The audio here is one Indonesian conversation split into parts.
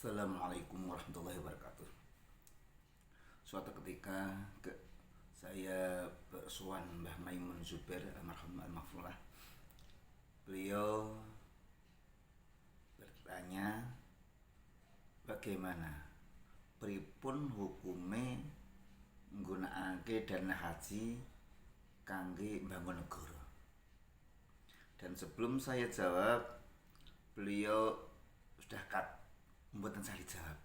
Assalamualaikum warahmatullahi wabarakatuh. Suatu ketika saya bersuan Mbah Maimun Zubair almarhum almarhumah. Beliau bertanya bagaimana pripun hukume nggunakake dana haji kangge mbangun negara. Dan sebelum saya jawab, beliau sudah membuatkan saya dijawab.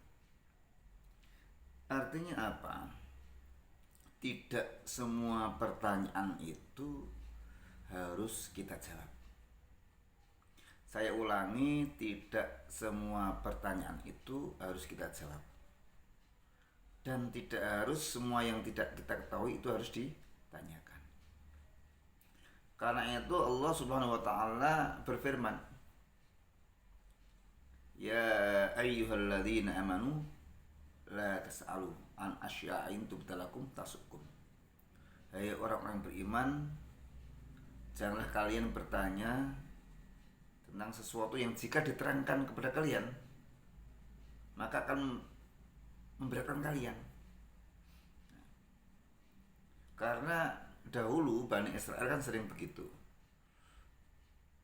Artinya apa? Tidak semua pertanyaan itu harus kita jawab. Saya ulangi, tidak semua pertanyaan itu harus kita jawab. Dan tidak harus semua yang tidak kita ketahui itu harus ditanyakan. Karena itu Allah Subhanahu wa taala berfirman, ya ayyuhalladzina amanu la tas'alu an asya'in tubtalakum tasukum. Hai orang-orang beriman, janganlah kalian bertanya tentang sesuatu yang jika diterangkan kepada kalian maka akan memberatkan kalian. Karena dahulu Bani Israel kan sering begitu.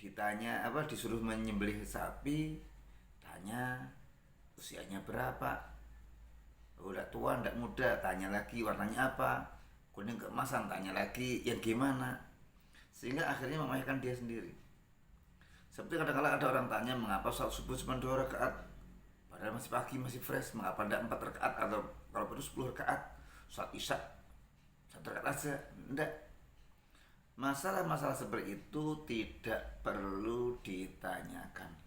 Ditanya disuruh menyembelih sapi, tanya usianya berapa, udah tua ndak muda, tanya lagi warnanya apa, kuning keemasan, tanya lagi yang gimana, sehingga akhirnya memahkan dia sendiri. Seperti kadang-kadang ada orang tanya mengapa salat subuh cuma 2 rakaat padahal masih pagi, masih fresh, mengapa ndak 4 rakaat atau kalau perlu 10 rakaat, salat isya 1 rakaat aja. Ndak. Masalah-masalah seperti itu tidak perlu ditanyakan.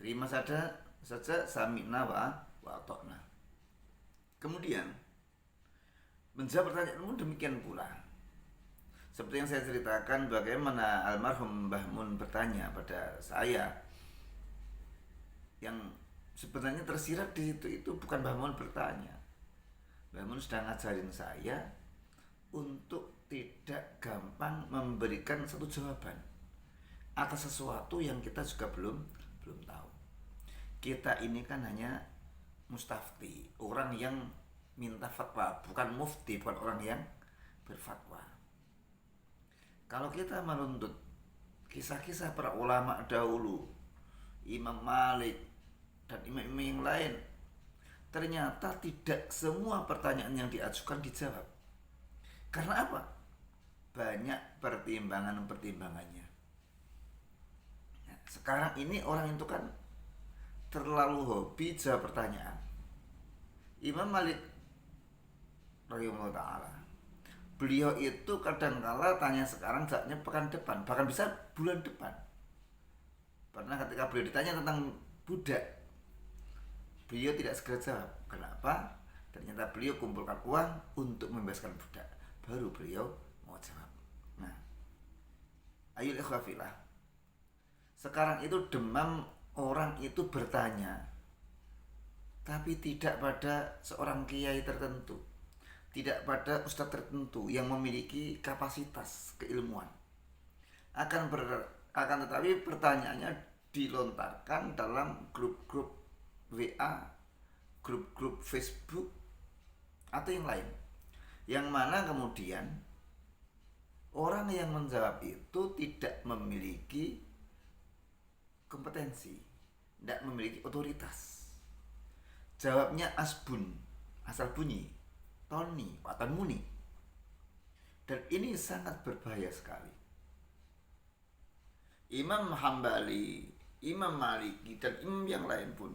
Terima saja sami'na wa ata'na. Kemudian menjawab pertanyaan pun demikian pula. Seperti yang saya ceritakan bagaimana almarhum Mbah Mun bertanya pada saya, yang sebenarnya tersirat di situ itu bukan Mbah Mun bertanya. Mbah Mun sedang ngajarin saya untuk tidak gampang memberikan satu jawaban atas sesuatu yang kita juga belum tahu. Kita ini kan hanya mustafti, orang yang minta fatwa, bukan mufti, bukan orang yang berfatwa. Kalau kita menuntut kisah-kisah para ulama dahulu, Imam Malik dan imam-imam yang lain, ternyata tidak semua pertanyaan yang diajukan dijawab. Karena apa? Banyak pertimbangannya. Nah, sekarang ini orang itu kan terlalu hobi jawab pertanyaan. Imam Malik rahimahullah ta'ala, beliau itu kadang-kala tanya sekarang, jawabnya pekan depan, bahkan bisa bulan depan. Pernah ketika beliau ditanya tentang budak, beliau tidak segera jawab. Kenapa? Ternyata beliau kumpulkan uang untuk membebaskan budak, baru beliau mau jawab. Nah, ayo ikhwafillah, sekarang itu demam orang itu bertanya, tapi tidak pada seorang kiai tertentu, tidak pada ustadz tertentu yang memiliki kapasitas keilmuan. Akan tetapi pertanyaannya dilontarkan dalam grup-grup WA, grup-grup Facebook atau yang lain, yang mana kemudian orang yang menjawab itu tidak memiliki kompetensi, tidak memiliki otoritas. Jawabnya asbun, asal bunyi, Tony, Watan Muni. Dan ini sangat berbahaya sekali. Imam Hambali, Imam Maliki, dan imam yang lain pun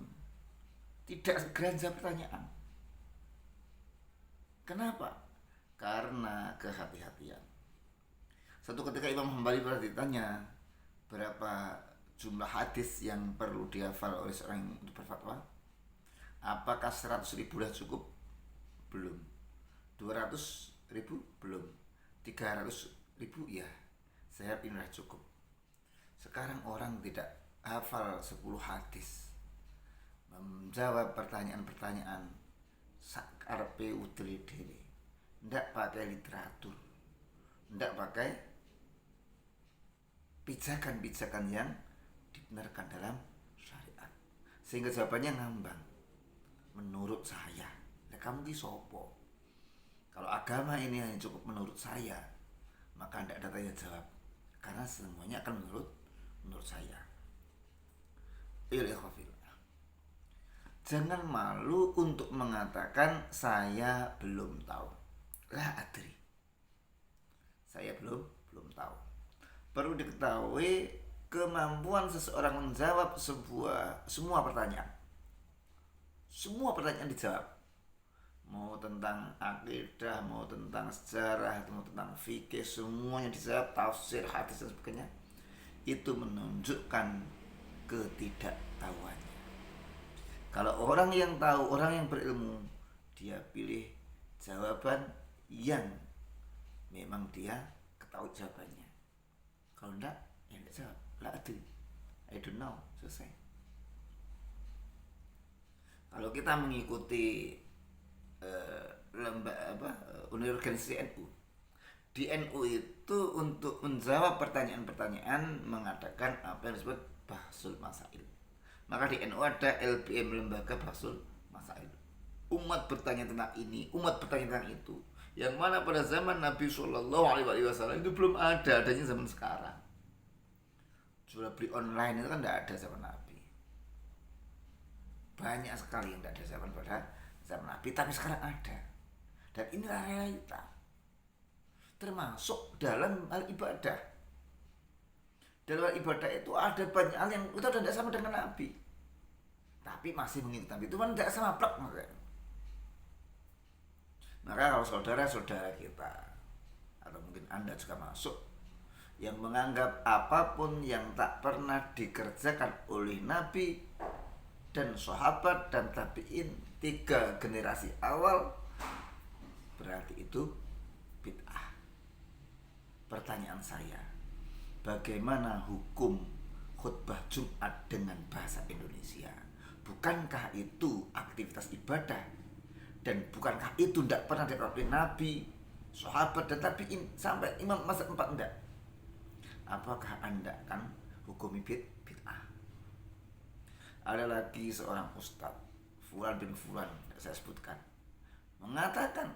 tidak segera jawab pertanyaan. Kenapa? Karena kehati-hatian. Satu ketika Imam Hambali pernah ditanya berapa jumlah hadis yang perlu dihafal oleh seorang untuk berfatwa. Apakah 100.000 sudah cukup? Belum. 200.000? Belum. 300.000? Ya, saya ini sudah cukup. Sekarang orang tidak hafal 10 hadis, menjawab pertanyaan-pertanyaan sakarpe udri dhewe, ndak pakai literatur, ndak pakai pijakan-pijakan yang dibenarkan dalam syariat. sehingga jawabannya ngambang. Menurut saya. Nah, kamu ki sopo? Kalau agama ini hanya cukup menurut saya, maka tidak ada tanya jawab, karena semuanya akan menurut saya. Jangan malu untuk mengatakan saya belum tahu. La adri. Saya belum tahu. Perlu diketahui kemampuan seseorang menjawab semua pertanyaan. Semua pertanyaan dijawab. Mau tentang akidah, mau tentang sejarah, mau tentang fikih, semuanya dijawab, tafsir, hadis dan sebagainya. Itu menunjukkan ketidaktahuannya. Kalau orang yang tahu, orang yang berilmu, dia pilih jawaban yang memang dia ketahui jawabannya. Kalau enggak, ya enggak jawab. La adri, I don't know, selesai. Kalau kita mengikuti organisasi NU, di NU itu untuk menjawab pertanyaan-pertanyaan mengadakan apa yang disebut bahsul masail. Maka di NU ada LBM, lembaga bahsul masail. Umat bertanya tentang ini, umat bertanya tentang itu. Yang mana pada zaman Nabi Shallallahu Alaihi Wasallam itu belum ada, adanya zaman sekarang. Jual beli online itu kan tidak ada zaman Nabi. Banyak sekali yang tidak ada zaman Nabi, tapi sekarang ada. Dan inilah realita. Termasuk dalam hal ibadah. Dalam hal ibadah itu ada banyak hal yang kita tidak sama dengan Nabi, tapi masih mengikuti Nabi. Itu kan tidak sama plek. Maka kalau saudara-saudara kita, atau mungkin Anda juga masuk, yang menganggap apapun yang tak pernah dikerjakan oleh Nabi dan sahabat dan tabi'in 3 generasi awal, berarti itu bid'ah. Pertanyaan saya, bagaimana hukum khutbah Jumat dengan bahasa Indonesia? Bukankah itu aktivitas ibadah? Dan bukankah itu tidak pernah dilakukan oleh Nabi, sahabat dan tabi'in sampai imam mazhab 4 enggak? Apakah Anda kan hukumi bid'ah? Ada lagi seorang ustadz, Fulan bin Fulan, saya sebutkan, mengatakan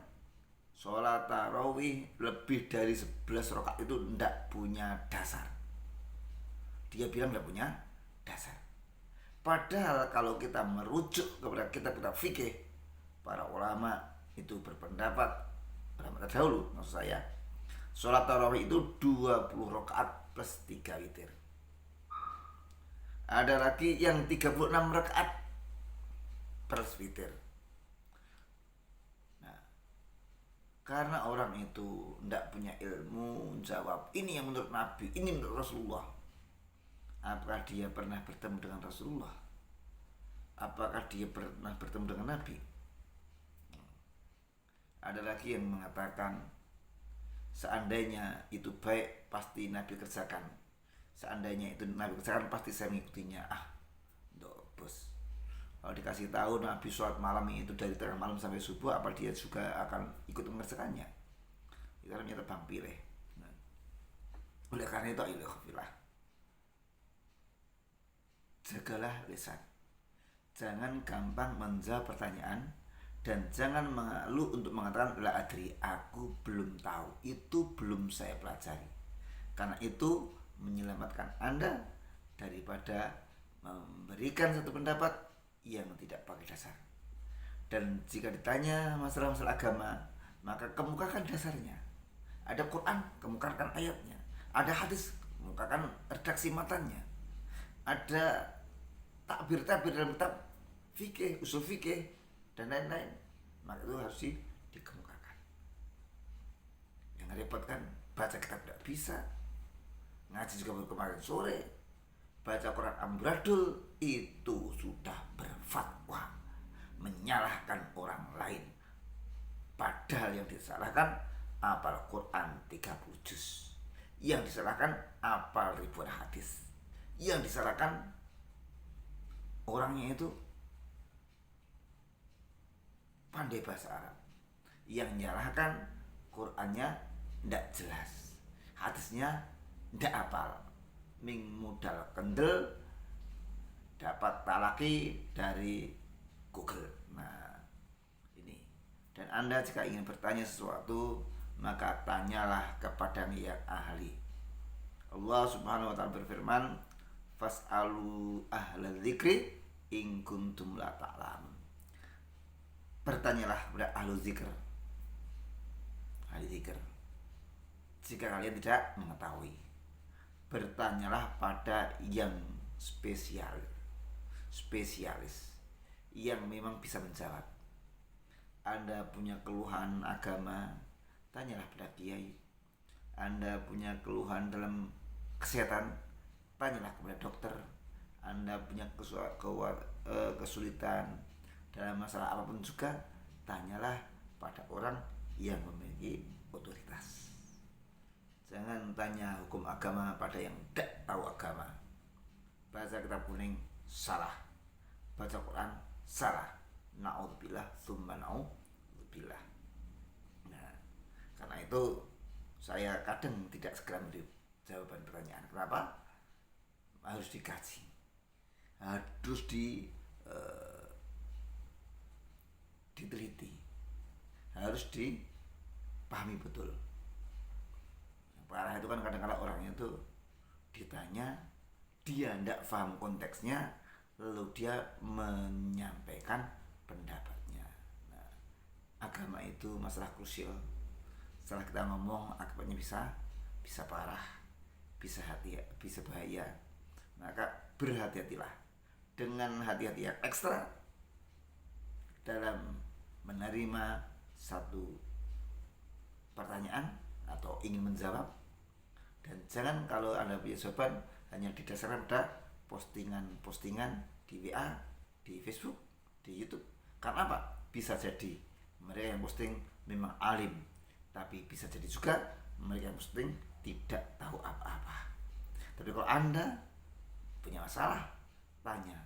sholat tarawih lebih dari 11 rakaat itu tidak punya dasar. Dia bilang tidak punya dasar. Padahal kalau kita merujuk kepada kitab-kitab fikih, para ulama itu berpendapat, ulama terdahulu maksud saya, sholat tarawih itu 20 rakaat plus 3 witir. Ada lagi yang 36 rakaat plus witir. Karena orang itu tidak punya ilmu, jawab ini yang menurut Nabi, ini menurut Rasulullah. Apakah dia pernah bertemu dengan Rasulullah? Apakah dia pernah bertemu dengan Nabi? Ada lagi yang mengatakan seandainya itu baik pasti Nabi kerjakan. Seandainya itu Nabi kerjakan pasti saya mengikutinya. Bos. Kalau dikasih tahu Nabi sholat malam itu dari tengah malam sampai subuh, apa dia juga akan ikut mengerjakannya? Itu namanya tebang pilih. Oleh karena itu, jagalah lisan. Jangan gampang menjawab pertanyaan, dan jangan mengeluh untuk mengatakan la adri, aku belum tahu, itu belum saya pelajari. Karena itu menyelamatkan Anda daripada memberikan satu pendapat yang tidak pakai dasar. Dan jika ditanya masalah-masalah agama, maka kemukakan dasarnya. Ada Quran, kemukakan ayatnya. Ada hadis, kemukakan redaksi matanya. Ada takbir-takbir dalam kitab fikih, usul fikih dan lain-lain, maka itu harus dikemukakan. Yang repot kan baca kitab tidak bisa, ngaji juga baru kemarin sore, baca Quran amburadul, itu sudah berfatwa menyalahkan orang lain. Padahal yang disalahkan apal Quran 30 juz, yang disalahkan apal ribuan hadis, yang disalahkan orangnya itu pandai bahasa Arab, yang menyalahkan Qurannya tidak jelas, hadisnya tidak apal, ming modal kendel dapat talaki dari Google. Nah, ini. Dan Anda jika ingin bertanya sesuatu, maka tanyalah kepada yang ahli. Allah Subhanahu wa taala berfirman, "Fas'alu ahla dzikri in kuntum la ta'lamun." Bertanyalah kepada ahli zikr. Ahli zikr. Jika kalian tidak mengetahui, bertanyalah pada yang spesialis yang memang bisa menjawab. Anda punya keluhan agama, tanyalah pada kiai. Anda punya keluhan dalam kesehatan, tanyalah kepada dokter. Anda punya kesulitan dalam masalah apapun juga, tanyalah pada orang yang memiliki otoritas. Jangan tanya hukum agama pada yang tidak tahu agama. Baca kitab kuning salah, baca Quran salah. Na'udzubillah tsumma na'udzubillah. Nah, karena itu saya kadang tidak segera memberi jawaban pertanyaan. Kenapa? Harus dikaji, harus diteliti, harus dipahami betul. Yang parah itu kan kadang-kadang orangnya itu ditanya, dia tidak paham konteksnya, lalu dia menyampaikan pendapatnya. Nah, agama itu masalah krusial. Setelah kita ngomong, akibatnya bisa parah, bisa bahaya. Maka berhati-hatilah, dengan hati-hati yang ekstra dalam menerima satu pertanyaan atau ingin menjawab. Dan jangan kalau Anda punya jawaban hanya didasarkan pada postingan di WA, di Facebook, di YouTube. Karena apa? Bisa jadi mereka yang posting memang alim, tapi bisa jadi juga mereka yang posting tidak tahu apa-apa. Tapi kalau Anda punya masalah, tanya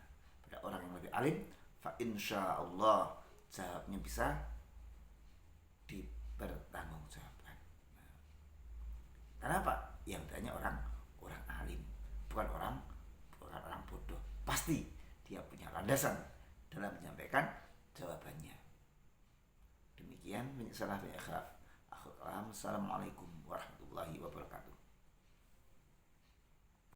pada orang yang lebih alim, fa insyaallah jawabnya bisa dipertanggungjawabkan. Nah, kenapa? Yang tanya orang alim, bukan orang bodoh. Pasti dia punya landasan dalam menyampaikan jawabannya. Demikian, salah ya. Assalamualaikum warahmatullahi wabarakatuh.